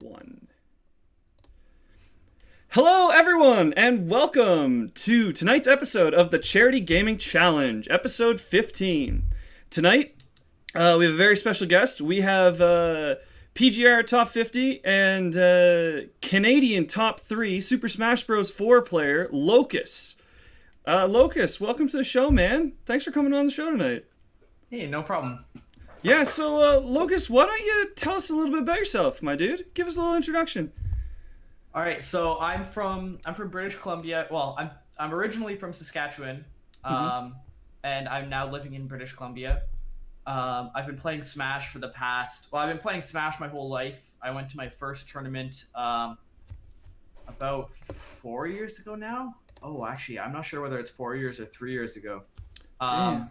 One. Hello, everyone, and welcome to tonight's episode of the Charity Gaming Challenge, episode 15. Tonight, we have a very special guest. We have PGR Top 50 and Canadian Top 3 Super Smash Bros. 4 player, Locus. Locus, welcome to the show, man. Thanks for coming on the show tonight. Hey, no problem. Yeah, so Locus, why don't you tell us a little bit about yourself, my dude? Give us a little introduction. All right, so I'm from British Columbia. Well, I'm originally from Saskatchewan, and I'm now living in British Columbia. I've been playing Smash for the past. Well, I've been playing Smash my whole life. I went to my first tournament about 4 years ago now. Oh, actually, I'm not sure whether it's 4 years or 3 years ago. Damn.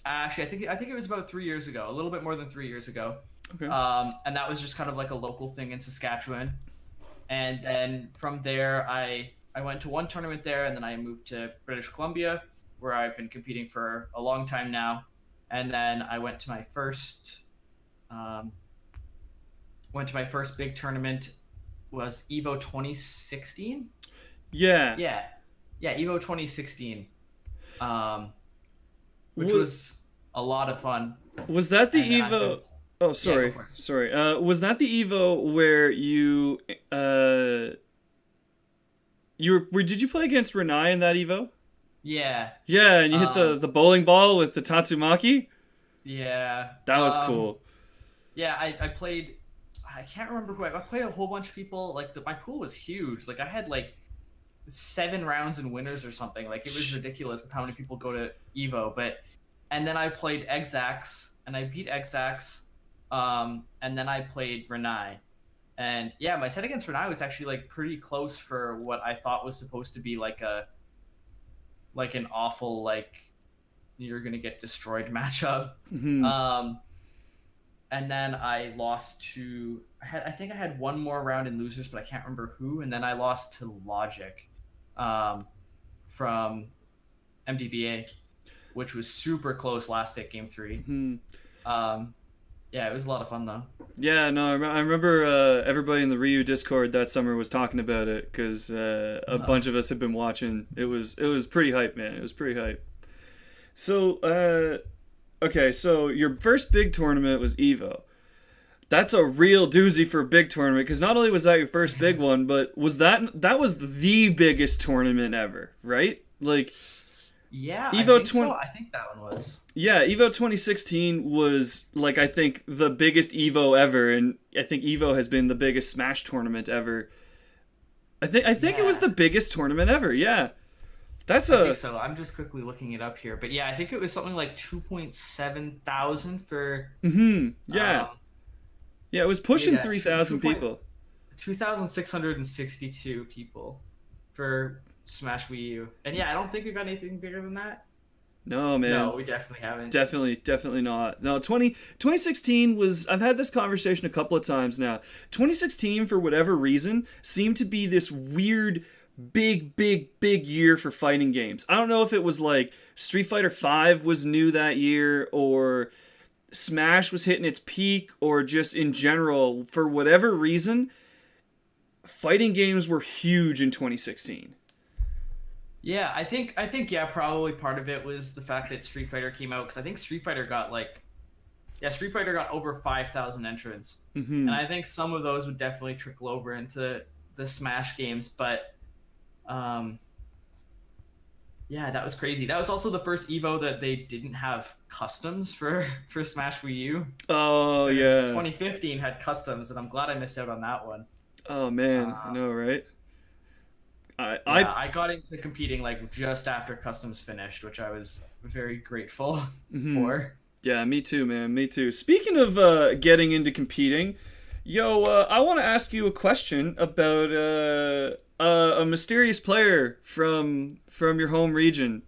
Actually, I think it was about 3 years ago, a little bit more than 3 years ago. Okay. And that was just kind of like a local thing in Saskatchewan. And then from there, I went to one tournament there, and then I moved to British Columbia, where I've been competing for a long time now. And then I went to my first big tournament, was Evo 2016. Yeah. Yeah, Evo 2016. Which was a lot of fun. Was that the Evo? Oh, sorry, Yeah, sorry. Was that the Evo where you did you play against Renai in that Evo? Yeah. Yeah, and you hit the bowling ball with the Tatsumaki? Yeah. That was cool. Yeah, I played. I can't remember who I played. A whole bunch of people. Like my pool was huge. Like I had like 7 rounds in winners or something. Like it was ridiculous how many people go to Evo. And then I played Exax and I beat Exax. And then I played Renai. And yeah, my set against Renai was actually like pretty close for what I thought was supposed to be like an awful, like, you're gonna get destroyed matchup. Mm-hmm. And then I lost to I think I had one more round in losers, but I can't remember who. And then I lost to Logic, from MDVA, which was super close last hit game 3. Mm-hmm. Yeah, it was a lot of fun though. Yeah, no, I remember everybody in the Ryu Discord that summer was talking about it because a bunch of us had been watching. It was pretty hype, man. It was pretty hype. So, okay, so your first big tournament was Evo. That's a real doozy for a big tournament because not only was that your first big one, but that was the biggest tournament ever, right? Like, yeah, Evo I think that one was. Yeah, Evo 2016 was, like, I think the biggest Evo ever, and I think Evo has been the biggest Smash tournament ever. I think it was the biggest tournament ever. Yeah, I think so. I'm just quickly looking it up here, but yeah, I think it was something like 2.7 thousand for. Yeah. Yeah, it was pushing 3,000 people. 2,662 people for Smash Wii U. And yeah, I don't think we've got anything bigger than that. No, man. No, we definitely haven't. Definitely not. No, 2016 was, I've had this conversation a couple of times now. 2016, for whatever reason, seemed to be this weird, big year for fighting games. I don't know if it was like Street Fighter V was new that year, or Smash was hitting its peak, or just in general, for whatever reason, fighting games were huge in 2016. Yeah, I think yeah, probably part of it was the fact that Street Fighter came out, because I think Street Fighter got over 5,000 entrants, and I think some of those would definitely trickle over into the Smash games. But yeah, that was crazy. That was also the first Evo that they didn't have customs for Smash Wii U. Oh, yeah. 2015 had customs, and I'm glad I missed out on that one. Oh man, I know, right? I got into competing like just after customs finished, which I was very grateful for. Yeah, me too, man. Me too. Speaking of getting into competing, I want to ask you a question about a mysterious player from your home region.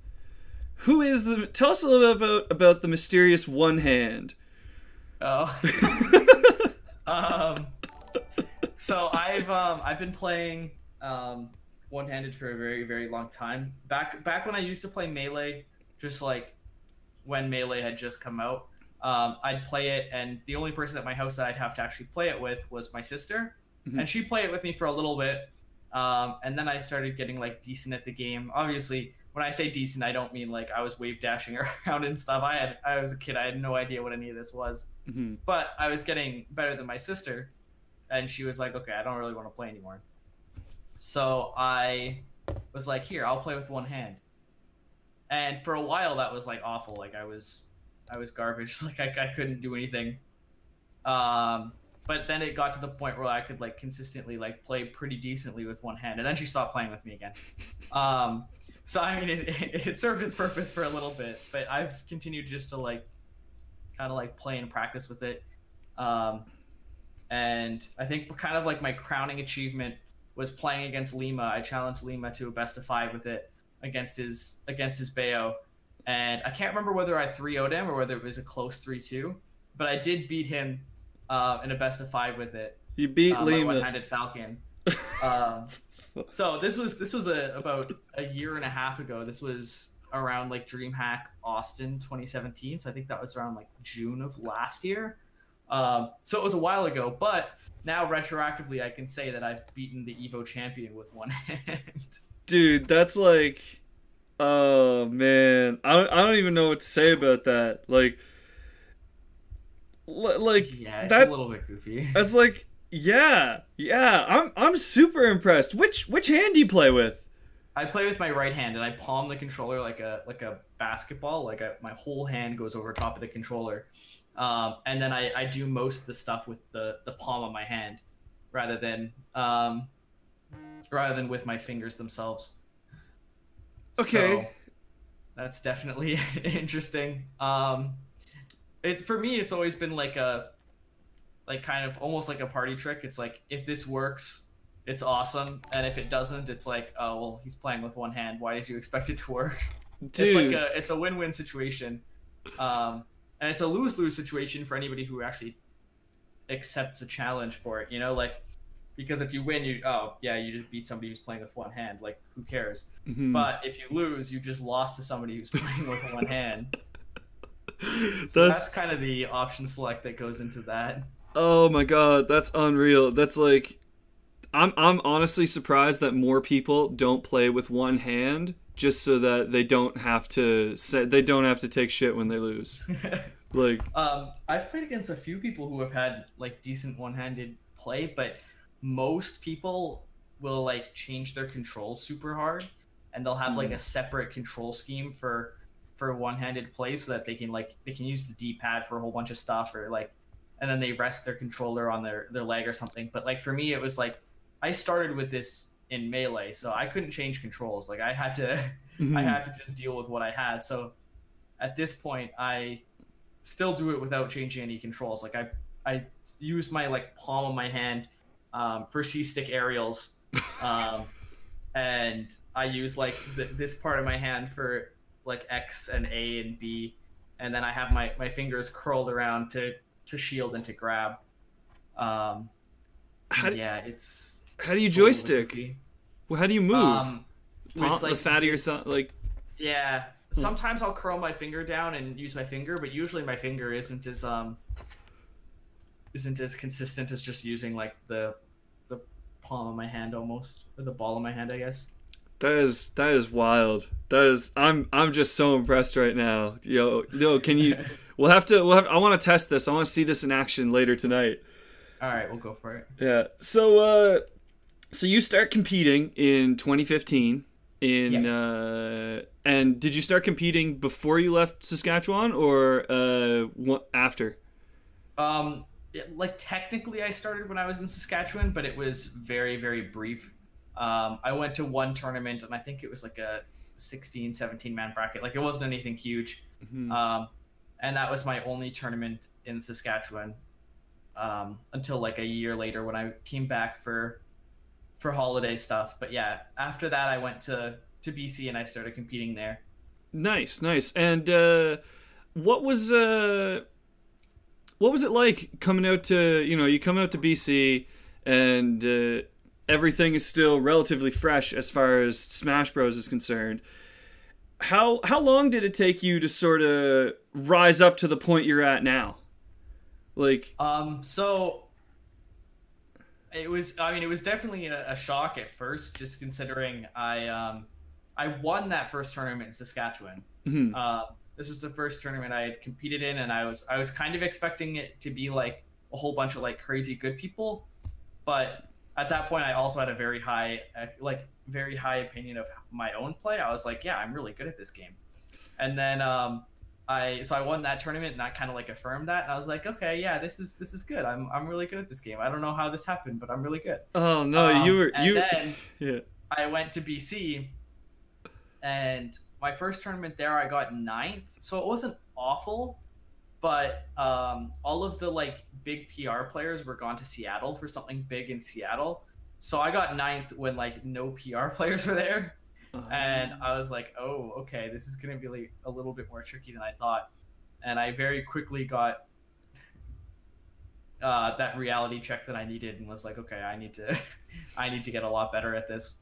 Who is the? Tell us a little bit about the mysterious One Hand. Oh. So I've been playing one-handed for a very, very long time. Back when I used to play Melee, just like when Melee had just come out, I'd play it, and the only person at my house that I'd have to actually play it with was my sister, Mhm. and she'd play it with me for a little bit, and then I started getting like decent at the game. Obviously, when I say decent, I don't mean like I was wave dashing around and stuff. I was a kid, I had no idea what any of this was, Mhm. but I was getting better than my sister, and she was like, okay, I don't really want to play anymore. So I was like, here, I'll play with one hand. And for a while, that was like awful. Like I was garbage. Like I couldn't do anything. Um, but then it got to the point where I could like consistently like play pretty decently with one hand. And then she stopped playing with me again. Um, so I mean, it served its purpose for a little bit, but I've continued just to like kind of like play and practice with it. Um, and I think kind of like my crowning achievement was playing against Lima. I challenged Lima to a best of 5 with it against his Bayo, and I can't remember whether I 3-0'd him or whether it was a close 3-2, but I did beat him in a best of 5 with it. You beat My Lima. one-handed Falcon. So this was about a year and a half ago. This was around like DreamHack Austin 2017. So I think that was around like June of last year. So it was a while ago, but now retroactively I can say that I've beaten the Evo champion with one hand. Dude, that's like, oh man, I don't even know what to say about that. Like Yeah, it's a that. little bit goofy. That's like, yeah. I'm super impressed. Which hand do you play with? I play with my right hand and I palm the controller like a basketball. My whole hand goes over top of the controller, and then I do most of the stuff with the palm of my hand, rather than with my fingers themselves. Okay. So that's definitely interesting. For me, it's always been like kind of almost like a party trick. It's like, if this works, it's awesome, and if it doesn't, it's like, oh well, he's playing with one hand. Why did you expect it to work? Dude. It's a win-win situation, and it's a lose-lose situation for anybody who actually accepts a challenge for it. You know, like, because if you win, you just beat somebody who's playing with one hand. Like, who cares? Mhm. But if you lose, you just lost to somebody who's playing with one hand. So that's kind of the option select that goes into that. Oh my god, that's unreal. That's like, I'm honestly surprised that more people don't play with one hand, just so that they don't have to take shit when they lose. Like, I've played against a few people who have had like decent one-handed play, but most people will like change their controls super hard, and they'll have like a separate control scheme for one-handed play, so that they can use the D-pad for a whole bunch of stuff, or like, and then they rest their controller on their leg or something. But like for me, it was like, I started with this in Melee, so I couldn't change controls. Like I had to just deal with what I had. So at this point, I still do it without changing any controls. Like I use my like palm of my hand for C-stick aerials, and I use like this part of my hand for like X and A and B, and then I have my fingers curled around to shield and to grab. how do you joystick? Well, how do you move? With, like, the fat of your thumb, like. Yeah, sometimes I'll curl my finger down and use my finger, but usually my finger isn't as consistent as just using like the palm of my hand, almost, or the ball of my hand, I guess. That is wild. I'm just so impressed right now. Yo, can you? I want to test this. I want to see this in action later tonight. All right, we'll go for it. Yeah. So you start competing in 2015 and did you start competing before you left Saskatchewan, or after? Like technically I started when I was in Saskatchewan, but it was very, very brief. I went to one tournament, and I think it was like a 16, 17 man bracket. Like, it wasn't anything huge. Mm-hmm. And that was my only tournament in Saskatchewan until like a year later when I came back for holiday stuff. But yeah, after that I went to BC and I started competing there. Nice. And what was it like coming out to, you come out to BC and everything is still relatively fresh as far as Smash Bros is concerned. how long did it take you to sort of rise up to the point you're at now? Like, So it was. I mean, it was definitely a shock at first, just considering I won that first tournament in Saskatchewan. mhm. This was the first tournament I had competed in, and I was kind of expecting it to be like a whole bunch of like crazy good people, but at that point I also had a very high opinion of my own play. I was like, yeah, I'm really good at this game, and then I won that tournament, and that kind of like affirmed that, and I was like, okay, yeah, this is good. I'm really good at this game. I don't know how this happened, but I'm really good. Oh no, you were And you. then Yeah. I went to BC, and my first tournament there I got ninth, so it wasn't awful, but all of the like big PR players were gone to Seattle for something big in Seattle, so I got ninth when like no PR players were there, and I was like, oh, okay, this is gonna be like a little bit more tricky than I thought, and I very quickly got that reality check that I needed, and was like, okay, I need to I need to get a lot better at this.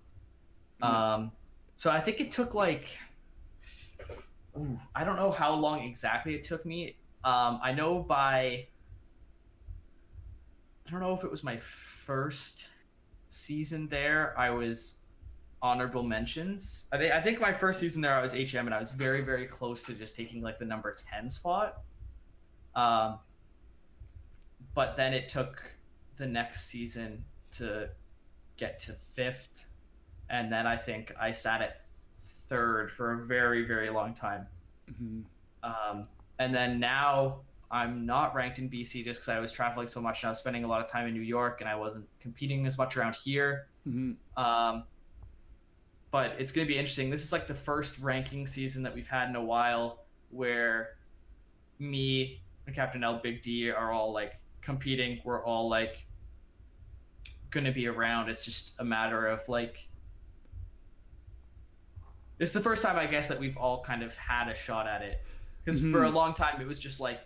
So I think it took like, I don't know how long exactly it took me. I know by, I don't know if it was my first season there, I was honorable mentions. I think my first season there I was HM, and I was very very close to just taking like the number 10 spot. Um, but then it took the next season to get to fifth, and then I think I sat at third for a very very long time. Mhm. And then now I'm not ranked in BC just because I was traveling so much and I was spending a lot of time in New York and I wasn't competing as much around here. Mhm. But it's going to be interesting. This is like the first ranking season that we've had in a while where me and Captain L, Big D are all like competing. We're all like going to be around. It's just a matter of like, it's the first time I guess that we've all kind of had a shot at it, because for a Mhm. long time it was just like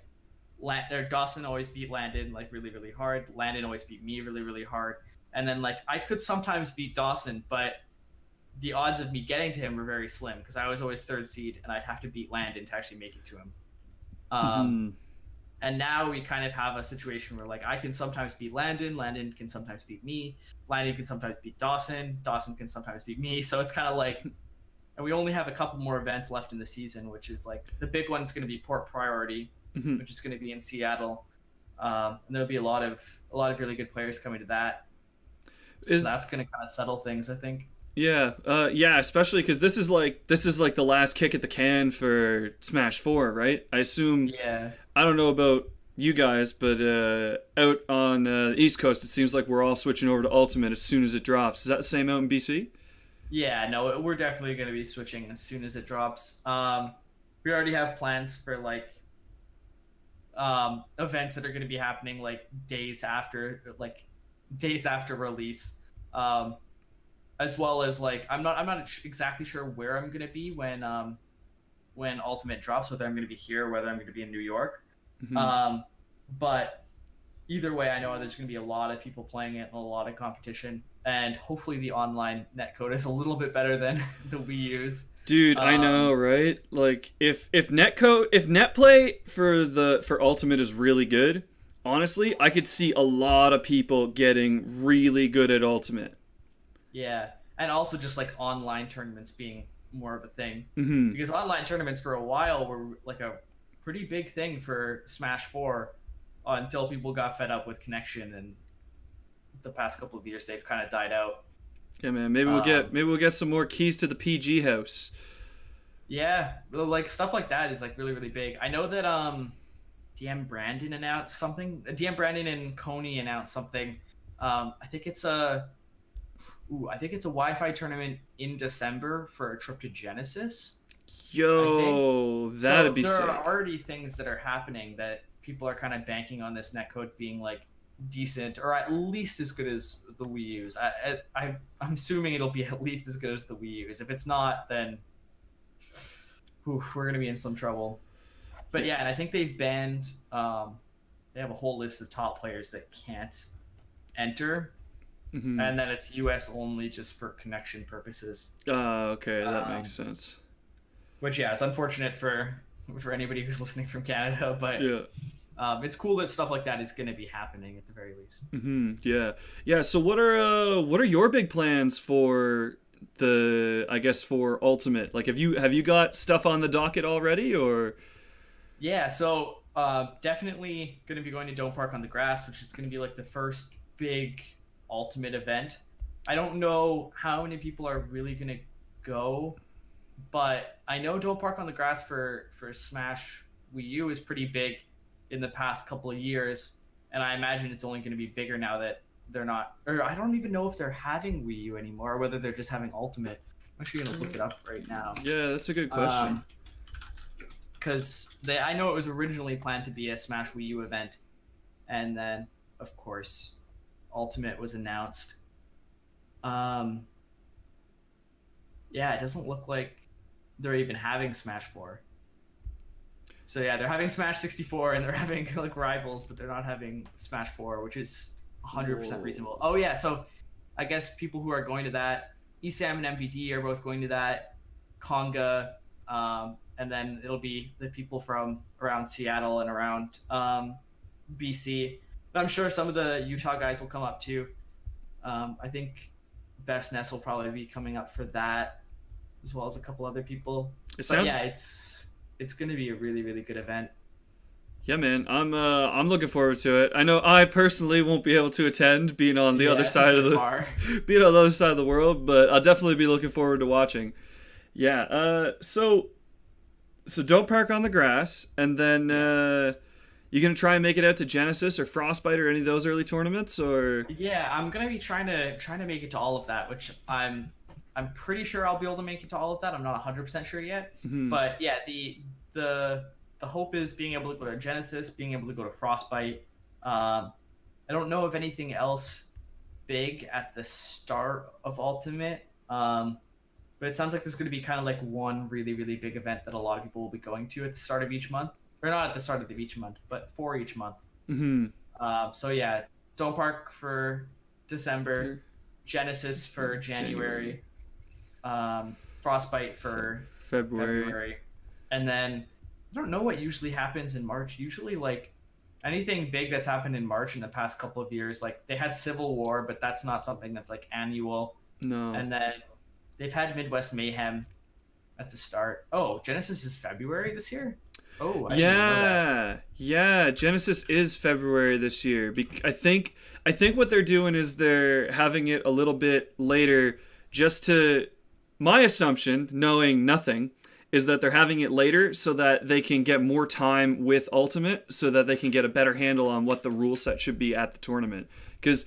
Dawson always beat Landon like really really hard. Landon always beat me really really hard, and then like I could sometimes beat Dawson, but the odds of me getting to him were very slim because I was always third seed, and I'd have to beat Landon to actually make it to him. Um, Mhm. and now we kind of have a situation where like I can sometimes beat Landon, Landon can sometimes beat me, Landon can sometimes beat Dawson, Dawson can sometimes beat me. So it's kind of like, and we only have a couple more events left in the season, which is like the big one's going to be Port Priority, Mhm. which is going to be in Seattle, and there'll be a lot of really good players coming to that. So Is that's going to kind of settle things, I think. Yeah, yeah, especially because this is like the last kick at the can for Smash Four, right? I assume. Yeah, I don't know about you guys, but out on the East Coast, it seems like we're all switching over to Ultimate as soon as it drops. Is that the same out in BC? yeah, no, we're definitely going to be switching as soon as it drops. We already have plans for like events that are going to be happening like days after release. Um, as well as like I'm not exactly sure where I'm gonna be when Ultimate drops, whether I'm gonna be here or whether I'm gonna be in New York. Hmm. Um, but either way, I know there's gonna be a lot of people playing it and a lot of competition, and hopefully the online netcode is a little bit better than the Wii U's. Dude, I know, Um, right? Like if net play for Ultimate is really good, honestly, I could see a lot of people getting really good at Ultimate. yeah, and also just like online tournaments being more of a thing, Hmm. because online tournaments for a while were like a pretty big thing for Smash 4 until people got fed up with connection, and the past couple of years they've kind of died out. Yeah, man. Um, Maybe we'll get some more keys to the PG house. yeah, like stuff like that is like really really big. I know that DM Brandon announced something. DM Brandon and Coney announced something. I think it's a Wi-Fi tournament in December for a trip to Genesis, I think. Yo, that'd So be there are sick. already things that are happening that people are kind of banking on this netcode being like decent or at least as good as the Wii U's. I'm assuming it'll be at least as good as the Wii U's. If it's not, then we're gonna be in some trouble. But yeah, and I think they've banned. They have a whole list of top players that can't enter, Hmm. and then it's US only just for connection purposes. Okay, that makes Um, sense. Which, yeah, it's unfortunate for anybody who's listening from Canada, but Yeah. it's cool that stuff like that is going to be happening at the very least. Yeah. Yeah. So what are your big plans for the, I guess, for Ultimate? Like, have you got stuff on the docket already, or? Yeah, so definitely going to be going to Dome Park on the Grass, which is going to be like the first big Ultimate event. I don't know how many people are really going to go, but I know Dome Park on the Grass for Smash Wii U is pretty big in the past couple of years, and I imagine it's only going to be bigger now that they're not. Or I don't even know if they're having Wii U anymore, or whether they're just having Ultimate. I'm actually going to look it up right now. Yeah, that's a good question. Because I know it was originally planned to be a Smash Wii U event, and then of course Ultimate was announced. Um, yeah, it doesn't look like they're even having Smash 4. So yeah, they're having Smash 64 and they're having like Rivals, but they're not having Smash 4, which is 100% reasonable. Oh yeah, so I guess people who are going to that, ESAM and MVD are both going to that. Conga, and then it'll be the people from around Seattle and around BC. But I'm sure some of the Utah guys will come up too. I think Best Ness will probably be coming up for that, as well as a couple other people. Yeah, it's going to be a really, really good event. Yeah, man, I'm looking forward to it. I know I personally won't be able to attend, being on the other side of the being on the other side of the world, but I'll definitely be looking forward to watching. Yeah. So don't park on the grass, and then you gonna try and make it out to Genesis or Frostbite or any of those early tournaments, or? Yeah, I'm gonna be trying to make it to all of that, which I'm pretty sure I'll be able to make it to all of that. I'm not 100% sure yet, but yeah, the hope is being able to go to Genesis, being able to go to Frostbite. I don't know of anything else big at the start of Ultimate, but it sounds like there's going to be kind of like one really, really big event that a lot of people will be going to at the start of each month. Or not at the start of each month, but for each month. So yeah, Dome Park for December, Genesis for January. Frostbite for February. And then I don't know what usually happens in March. Usually, like, anything big that's happened in March in the past couple of years, like they had Civil War, but that's not something that's like annual. No. And then they've had Midwest Mayhem at the start. Oh, Genesis is February this year? Oh, I didn't even know that. Yeah. Genesis is February this year. I think what they're doing is they're having it a little bit later, just to, my assumption, knowing nothing, is that they're having it later so that they can get more time with Ultimate, so that they can get a better handle on what the rule set should be at the tournament. Because